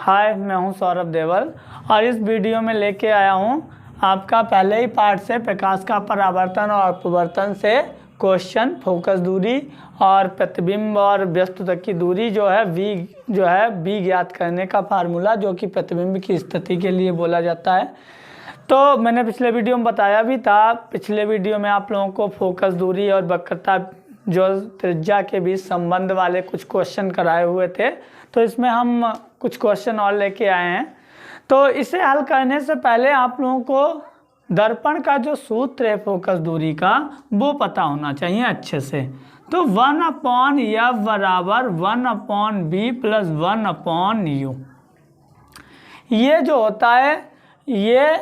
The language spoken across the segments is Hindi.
हाय, मैं हूं सौरभ देवल और इस वीडियो में लेके आया हूं आपका पहले ही पार्ट से प्रकाश का परावर्तन और अपवर्तन से क्वेश्चन, फोकस दूरी और प्रतिबिंब और वस्तु तक की दूरी जो है बी ज्ञात करने का फार्मूला, जो कि प्रतिबिंब की स्थिति के लिए बोला जाता है। तो मैंने पिछले वीडियो में बताया भी था। पिछले वीडियो में आप लोगों को फोकस दूरी और वक्रता जो त्रिज्या के बीच संबंध वाले कुछ क्वेश्चन कराए हुए थे, तो इसमें हम कुछ क्वेश्चन और लेके आए हैं। तो इसे हल करने से पहले आप लोगों को दर्पण का जो सूत्र है फोकस दूरी का, वो पता होना चाहिए अच्छे से। तो 1/F बराबर 1/B प्लस 1/U, ये जो होता है ये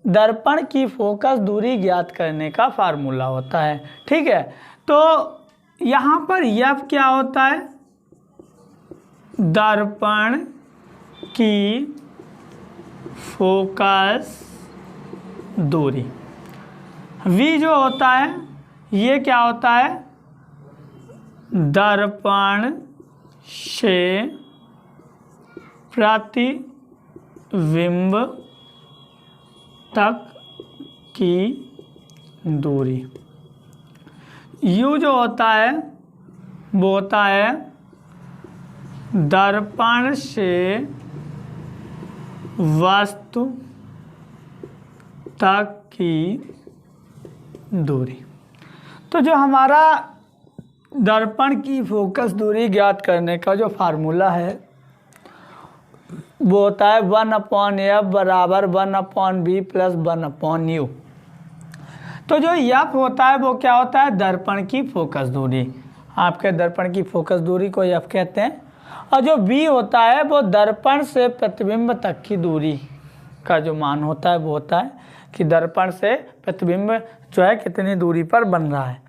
दर्पण की फोकस दूरी ज्ञात करने का फार्मूला होता है। ठीक है, तो यहाँ पर F क्या होता है? दर्पण की फोकस दूरी। V जो होता है ये क्या होता है? दर्पण से प्रतिबिंब तक की दूरी। U जो होता है वो होता है दर्पण से वस्तु तक की दूरी। तो जो हमारा दर्पण की फोकस दूरी ज्ञात करने का जो फार्मूला है वो होता है 1/F बराबर 1/B प्लस 1/U। तो जो F होता है वो क्या होता है? दर्पण की फोकस दूरी। आपके दर्पण की फोकस दूरी को F कहते हैं। और जो B होता है वो दर्पण से प्रतिबिंब तक की दूरी का जो मान होता है वो होता है कि दर्पण से प्रतिबिंब जो है कितनी दूरी पर बन रहा है।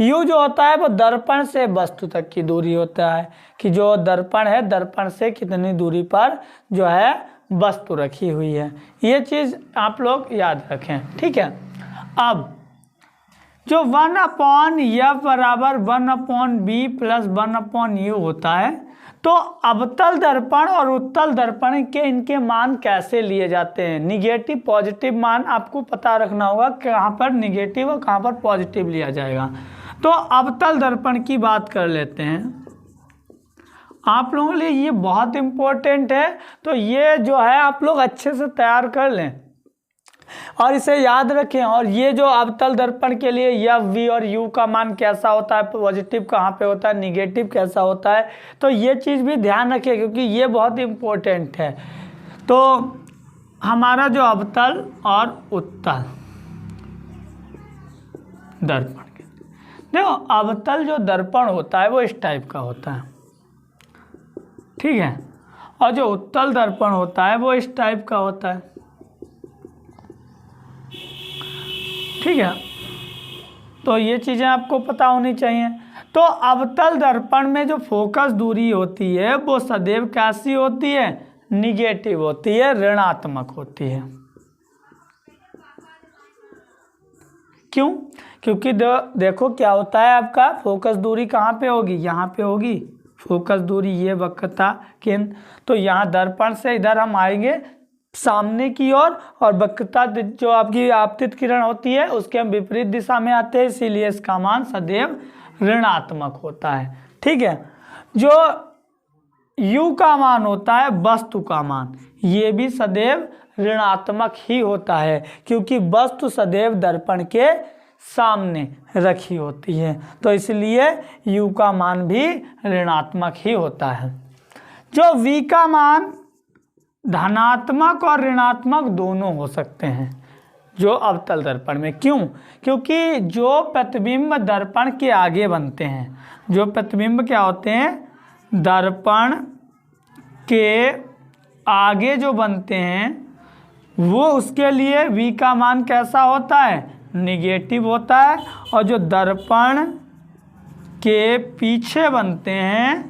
U जो होता है वो दर्पण से वस्तु तक की दूरी होता है कि जो दर्पण है दर्पण से कितनी दूरी पर जो है वस्तु रखी हुई है। ये चीज़ आप लोग याद रखें। ठीक है, अब जो 1/F बराबर 1/B प्लस 1/U होता है, तो अवतल दर्पण और उत्तल दर्पण के इनके मान कैसे लिए जाते हैं? निगेटिव पॉजिटिव मान आपको पता रखना होगा, कहाँ पर निगेटिव और कहाँ पर पॉजिटिव लिया जाएगा। तो अवतल दर्पण की बात कर लेते हैं। आप लोगों के लिए ये बहुत इम्पोर्टेंट है, तो ये जो है आप लोग अच्छे से तैयार कर लें और इसे याद रखें। और ये जो अवतल दर्पण के लिए F, V और U का मान कैसा होता है, पॉजिटिव कहाँ पे होता है, निगेटिव कैसा होता है, तो ये चीज़ भी ध्यान रखें क्योंकि ये बहुत इम्पोर्टेंट है। तो हमारा जो अवतल और उत्तल दर्पण, देखो अवतल जो दर्पण होता है वो इस टाइप का होता है, ठीक है, और जो उत्तल दर्पण होता है वो इस टाइप का होता है। ठीक है, तो ये चीज़ें आपको पता होनी चाहिए। तो अवतल दर्पण में जो फोकस दूरी होती है वो सदैव कैसी होती है? निगेटिव होती है, ऋणात्मक होती है। क्यों? क्योंकि देखो क्या होता है, आपका फोकस दूरी कहाँ पे होगी? यहाँ पे होगी फोकस दूरी, ये वक्रता केंद्र। तो यहाँ दर्पण से इधर हम आएंगे सामने की ओर और वक्रता जो आपकी आपतित किरण होती है उसके हम विपरीत दिशा में आते हैं, इसीलिए इसका मान सदैव ऋणात्मक होता है। ठीक है, जो U का मान होता है वस्तु का मान, ये भी सदैव ऋणात्मक ही होता है क्योंकि वस्तु सदैव दर्पण के सामने रखी होती है, तो इसलिए U का मान भी ऋणात्मक ही होता है। जो V का मान धनात्मक और ऋणात्मक दोनों हो सकते हैं जो अवतल दर्पण में। क्यों? क्योंकि जो प्रतिबिंब दर्पण के आगे बनते हैं, जो प्रतिबिंब क्या होते हैं? दर्पण के आगे जो बनते हैं वो उसके लिए V का मान कैसा होता है? निगेटिव होता है। और जो दर्पण के पीछे बनते हैं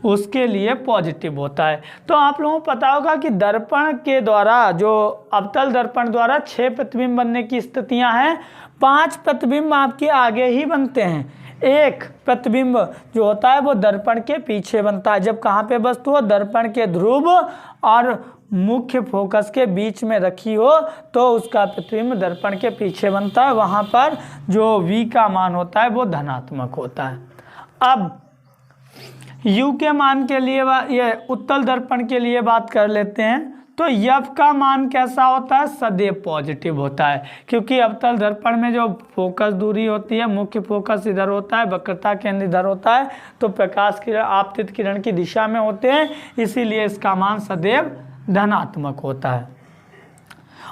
उसके लिए पॉजिटिव होता है। तो आप लोगों को पता होगा कि दर्पण के द्वारा, जो अवतल दर्पण द्वारा 6 प्रतिबिंब बनने की स्थितियां हैं। 5 प्रतिबिंब आपके आगे ही बनते हैं, एक प्रतिबिंब जो होता है वो दर्पण के पीछे बनता है। जब कहाँ पे वस्तु हो, दर्पण के ध्रुव और मुख्य फोकस के बीच में रखी हो तो उसका प्रतिबिंब दर्पण के पीछे बनता है। वहाँ पर जो v का मान होता है वो धनात्मक होता है। अब u के मान के लिए ये उत्तल दर्पण के लिए बात कर लेते हैं। तो f का मान कैसा होता है, सदैव पॉजिटिव होता है, क्योंकि अवतल दर्पण में जो फोकस दूरी होती है, मुख्य फोकस इधर होता है, वक्रता केंद्र इधर होता है, तो प्रकाश किरण आपतित किरण की दिशा में होते हैं, इसीलिए इसका मान सदैव धनात्मक होता है।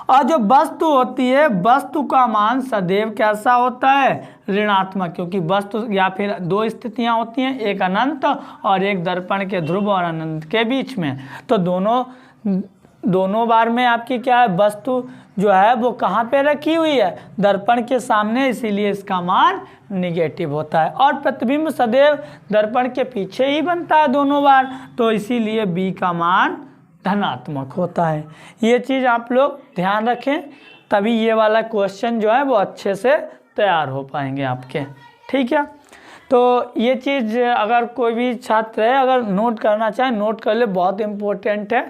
और जो वस्तु होती है, वस्तु का मान सदैव कैसा होता है, ऋणात्मक, क्योंकि वस्तु या फिर दो स्थितियां होती हैं, एक अनंत और एक दर्पण के ध्रुव और अनंत के बीच में। तो दोनों बार में आपकी क्या है, वस्तु जो है वो कहाँ पे रखी हुई है, दर्पण के सामने, इसीलिए इसका मान निगेटिव होता है। और प्रतिबिंब सदैव दर्पण के पीछे ही बनता है दोनों बार, तो इसीलिए बी का मान धनात्मक होता है। ये चीज़ आप लोग ध्यान रखें, तभी ये वाला क्वेश्चन जो है वो अच्छे से तैयार हो पाएंगे आपके। ठीक है, तो ये चीज़ अगर कोई भी छात्र है अगर नोट करना चाहे नोट कर ले, बहुत इम्पोर्टेंट है।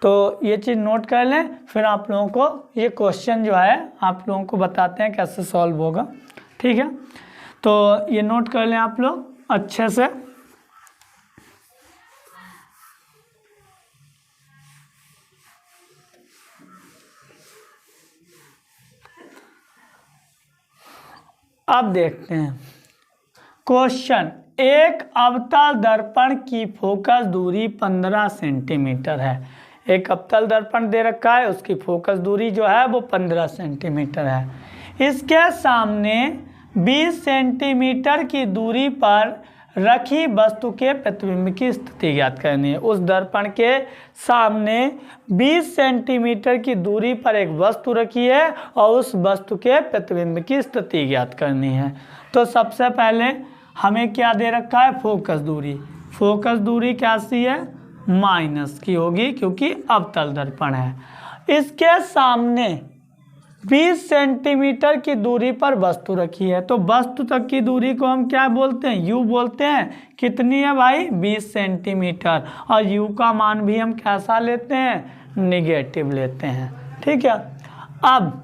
तो ये चीज़ नोट कर लें, फिर आप लोगों को ये क्वेश्चन जो है आप लोगों को बताते हैं कैसे सॉल्व होगा। ठीक है, तो ये नोट कर लें आप लोग अच्छे से। अब देखते हैं क्वेश्चन। एक अवतल दर्पण की फोकस दूरी 15 सेंटीमीटर है। एक अवतल दर्पण दे रखा है, उसकी फोकस दूरी जो है वो 15 सेंटीमीटर है। इसके सामने 20 सेंटीमीटर की दूरी पर रखी वस्तु के प्रतिबिंब की स्थिति ज्ञात करनी है। उस दर्पण के सामने 20 सेंटीमीटर की दूरी पर एक वस्तु रखी है और उस वस्तु के प्रतिबिंब की स्थिति ज्ञात करनी है। तो सबसे पहले हमें क्या दे रखा है, फोकस दूरी। फोकस दूरी कैसी है, माइनस की होगी, क्योंकि अवतल दर्पण है। इसके सामने 20 सेंटीमीटर की दूरी पर वस्तु रखी है, तो वस्तु तक की दूरी को हम क्या बोलते हैं, u बोलते हैं। कितनी है भाई, 20 सेंटीमीटर। और u का मान भी हम कैसा लेते हैं, निगेटिव लेते हैं। ठीक है, अब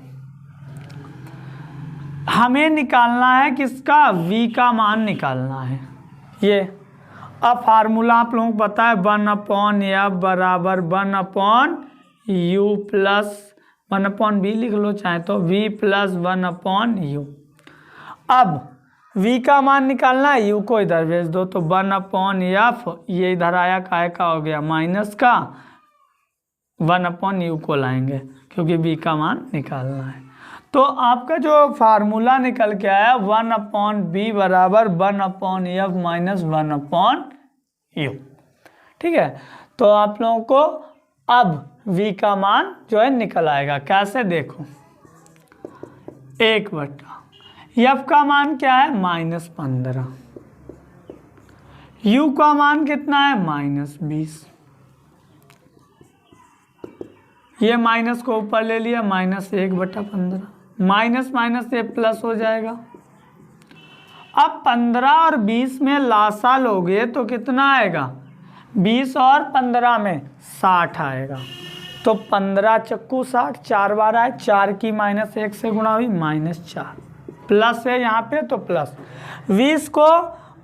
हमें निकालना है किसका, v का मान निकालना है। ये अब फार्मूला आप लोगों को पता है, 1/f बराबर 1/u प्लस 1/b लिख लो चाहे तो, v प्लस 1/u। अब v का मान निकालना है, u को इधर भेज दो, तो 1/f, ये इधर आया काय का हो गया माइनस का, 1/u को लाएंगे क्योंकि v का मान निकालना है। तो आपका जो फार्मूला निकल के आया 1/b बराबर 1/f माइनस 1/u। ठीक है, तो आप लोगों को अब v का मान जो है निकल आएगा। कैसे, देखो 1/f का मान क्या है, -15, u का मान कितना है, -20। ये माइनस को ऊपर ले लिया, -1/15, माइनस माइनस ये प्लस हो जाएगा। अब 15 और 20 में लासा लोगे तो कितना आएगा, 20 और 15 में 60 आएगा। तो 15 चक्कू 60, 4 बार आए, 4 की -1 से गुणा हुई, -4, प्लस है यहाँ पे तो प्लस। 20 को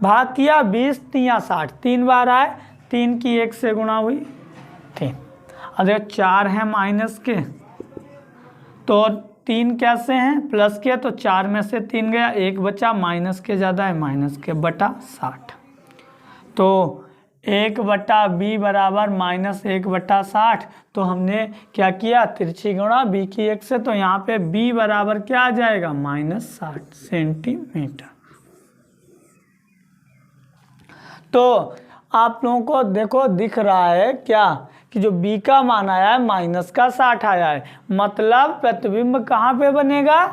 भाग किया, 20 तिया 60, 3 बार आए, 3 की 1 से गुणा हुई 3। अगर 4 है माइनस के तो 3 कैसे हैं, प्लस के, तो 4 में से 3 गया, 1 बचा, माइनस के ज़्यादा है, माइनस के बटा 60। तो 1/b बराबर -1/60। तो हमने क्या किया, तिरछी गुणा b की 1 से, तो यहाँ पे b बराबर क्या आ जाएगा, -60 सेंटीमीटर। तो आप लोगों को देखो दिख रहा है क्या कि जो b का मान आया है -60 आया है, मतलब प्रतिबिंब कहाँ पे बनेगा,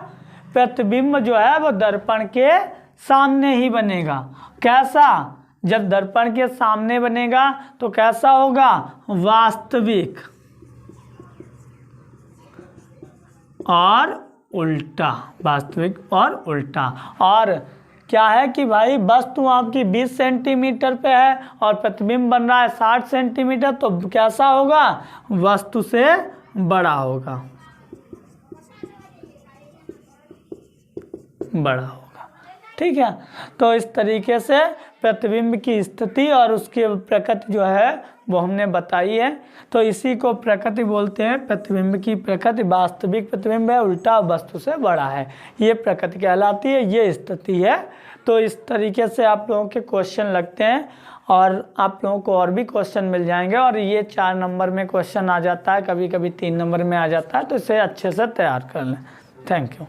प्रतिबिंब जो है वो दर्पण के सामने ही बनेगा। कैसा, जब दर्पण के सामने बनेगा तो कैसा होगा, वास्तविक और उल्टा, वास्तविक और उल्टा। और क्या है कि भाई वस्तु आपकी 20 सेंटीमीटर पे है और प्रतिबिंब बन रहा है 60 सेंटीमीटर, तो कैसा होगा, वस्तु से बड़ा होगा, बड़ा होगा। ठीक है, तो इस तरीके से प्रतिबिंब की स्थिति और उसकी प्रकृति जो है वो हमने बताई है। तो इसी को प्रकृति बोलते हैं, प्रतिबिंब की प्रकृति। वास्तविक प्रतिबिंब है, उल्टा वस्तु से बड़ा है, ये प्रकृति कहलाती है, ये स्थिति है। तो इस तरीके से आप लोगों के क्वेश्चन लगते हैं और आप लोगों को और भी क्वेश्चन मिल जाएंगे। और ये 4 नंबर में क्वेश्चन आ जाता है, कभी कभी 3 नंबर में आ जाता है, तो इसे अच्छे से तैयार कर लें। Thank you.